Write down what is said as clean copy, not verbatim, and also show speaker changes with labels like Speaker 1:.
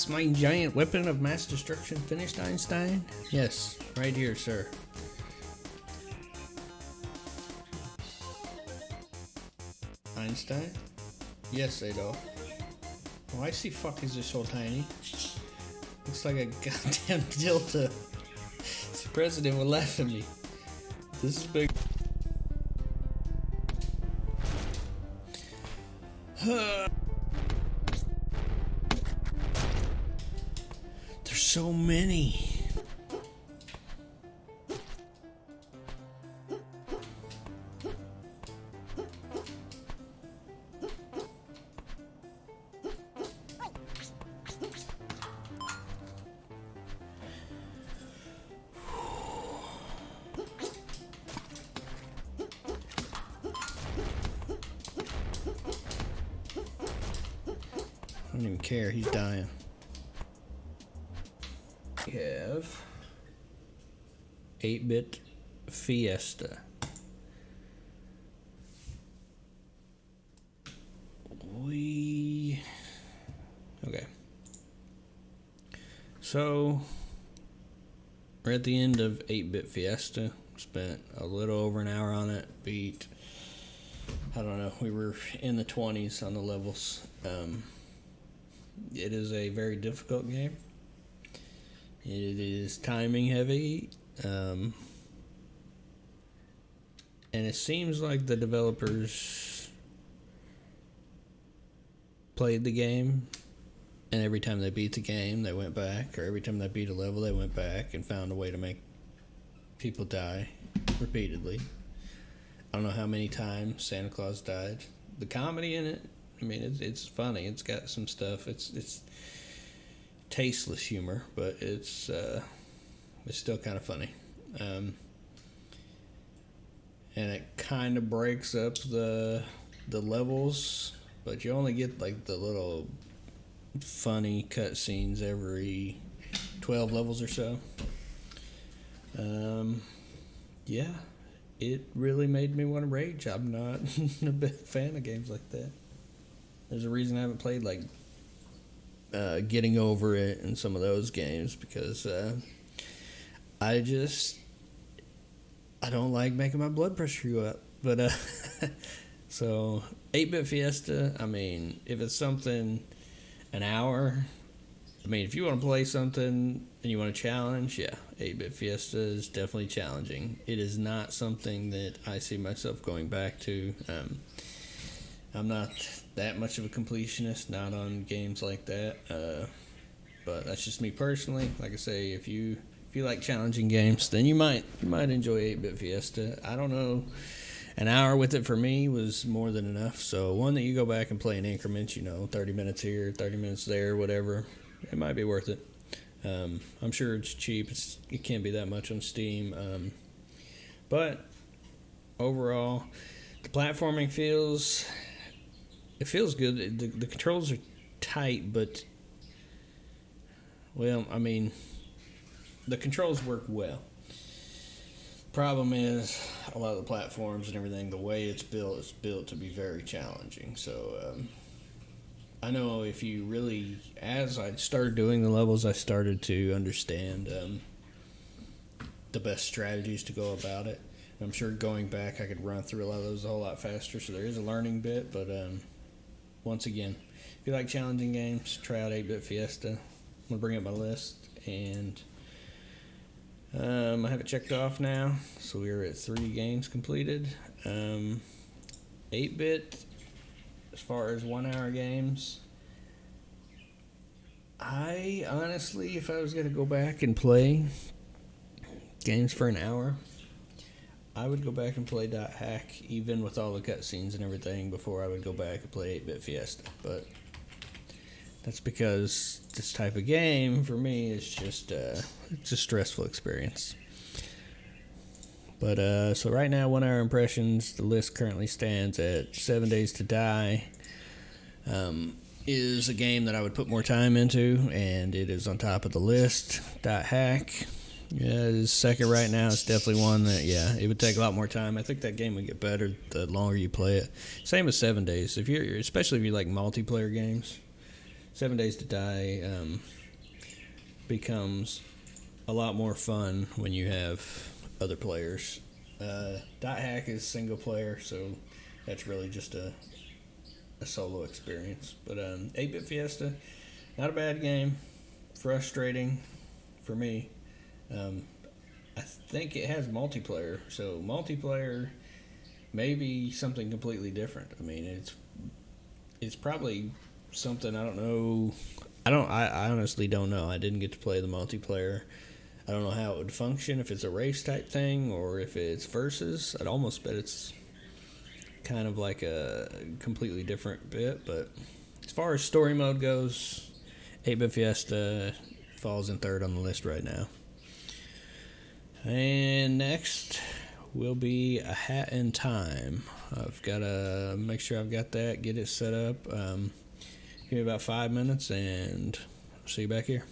Speaker 1: Is my giant weapon of mass destruction finished, Einstein? Yes, right here, sir. Einstein? Yes, Adolf. Oh, I see fuck is just so tiny. Looks like a goddamn dildo. The president would laugh at me. This is big. There's so many. I don't even care, he's dying. We have 8-bit Fiesta. Okay. So, we're at the end of 8-bit Fiesta. Spent a little over an hour on it. Beat, I don't know, we were in the 20s on the levels. It is a very difficult game. It is timing heavy. And it seems like the developers played the game, and every time they beat the game, they went back, or every time they beat a level, they went back and found a way to make people die repeatedly. I don't know how many times Santa Claus died. The comedy in it, I mean, it's funny. It's got some stuff. It's tasteless humor, but it's still kind of funny. And it kind of breaks up the levels, but you only get like the little funny cutscenes every 12 levels or so. Yeah, it really made me want to rage. I'm not a big fan of games like that. There's a reason I haven't played like Getting Over It and some of those games, because I don't like making my blood pressure go up. But so 8-bit Fiesta, I mean, if it's something an hour, I mean, if you want to play something and you want to challenge, yeah, 8-bit Fiesta is definitely challenging. It is not something that I see myself going back to. I'm not that much of a completionist, not on games like that. But that's just me personally. Like I say, if you like challenging games, then you might enjoy 8-bit Fiesta. I don't know. An hour with it for me was more than enough. So one that you go back and play in increments, 30 minutes here, 30 minutes there, whatever, it might be worth it. I'm sure it's cheap. It can't be that much on Steam. But overall, the platforming feels good. The controls are tight, but, well, I mean, the controls work well. Problem is, a lot of the platforms and everything, the way it's built to be very challenging. So, I know if you really, as I started doing the levels, I started to understand the best strategies to go about it. I'm sure going back, I could run through a lot of those a whole lot faster, so there is a learning bit, but once again, if you like challenging games, try out 8-bit Fiesta. I'm going to bring up my list, and I have it checked off now, so we're at 3 games completed. 8-bit, as far as 1-hour games, I honestly, if I was going to go back and play games for an hour, I would go back and play .hack, even with all the cutscenes and everything, before I would go back and play 8-bit Fiesta. But that's because this type of game, for me, is just it's a stressful experience. But so right now, 1-hour impressions, the list currently stands at 7 Days to Die. Is a game that I would put more time into, and it is on top of the list. .hack. Yeah, it is second right now. It's definitely one that, yeah, it would take a lot more time. I think that game would get better the longer you play it. Same as 7 Days. Especially if you like multiplayer games, 7 Days to Die becomes a lot more fun when you have other players. Dot Hack is single player, so that's really just a solo experience. But 8-Bit Fiesta, not a bad game. Frustrating for me. I think it has multiplayer, so multiplayer may be something completely different. I mean, it's probably something I don't know. I honestly don't know. I didn't get to play the multiplayer. I don't know how it would function, if it's a race type thing or if it's versus. I'd almost bet it's kind of like a completely different bit. But as far as story mode goes, 8-Bit Fiesta falls in third on the list right now. And next will be A Hat in Time. I've got to make sure I've got that, get it set up. Give me about 5 minutes, and I'll see you back here.